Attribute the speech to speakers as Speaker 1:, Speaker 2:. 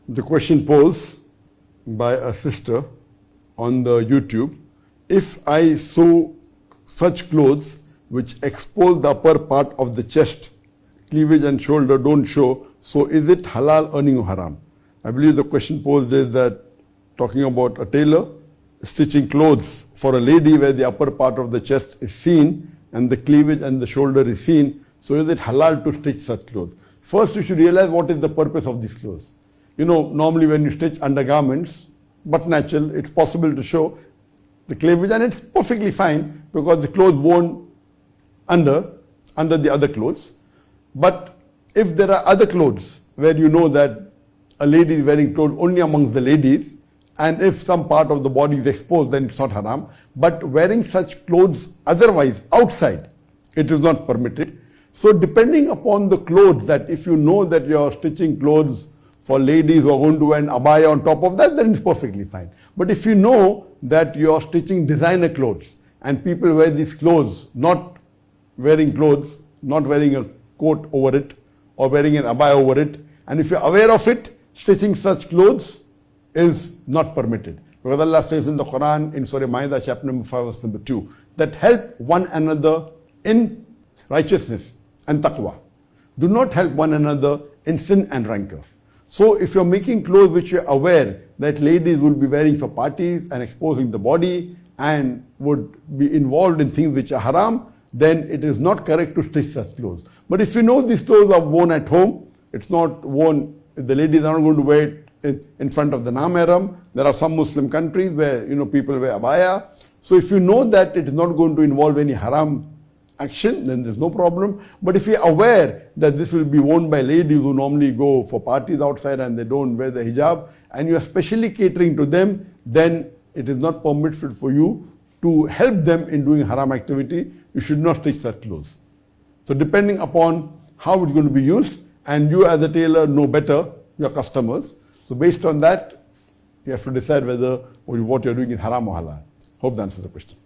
Speaker 1: The question posed by a sister on the YouTube: if I sew such clothes which expose the upper part of the chest, cleavage and shoulder don't show, so is it halal earning or haram? I believe the question posed is that talking about a tailor stitching clothes for a lady where the upper part of the chest is seen and the cleavage and the shoulder is seen, so is it halal to stitch such clothes? First, you should realize what is the purpose of these clothes. You know, normally when you stitch undergarments, but natural, it's possible to show the cleavage, and it's perfectly fine because the clothes worn under the other clothes. But if there are other clothes where you know that a lady is wearing clothes only amongst the ladies, and if some part of the body is exposed, then it's not haram. But wearing such clothes otherwise outside, it is not permitted. So depending upon the clothes, that if you know that you're stitching clothes for ladies who are going to wear an abaya on top of that, then it's perfectly fine. But if you know that you're stitching designer clothes and people wear these clothes, not wearing a coat over it or wearing an abaya over it, and if you're aware of it, stitching such clothes is not permitted. Because Allah says in the Quran, in Surah Ma'idah, chapter number 5, verse number 2, that help one another in righteousness and taqwa. Do not help one another in sin and rancor. So if you're making clothes which you're aware that ladies will be wearing for parties and exposing the body and would be involved in things which are haram, then it is not correct to stitch such clothes. But if you know these clothes are worn at home, it's not worn, the ladies are not going to wear it in front of the Namaram. There are some Muslim countries where people wear abaya. So if you know that it is not going to involve any haram action, then there's no problem. But if you're aware that this will be worn by ladies who normally go for parties outside and they don't wear the hijab, and you are specially catering to them, then it is not permitted for you to help them in doing haram activity. You should not stitch such clothes. So depending upon how it's going to be used, and you as a tailor know better your customers, so based on that, you have to decide whether what you're doing is haram or halal. Hope that answers the question.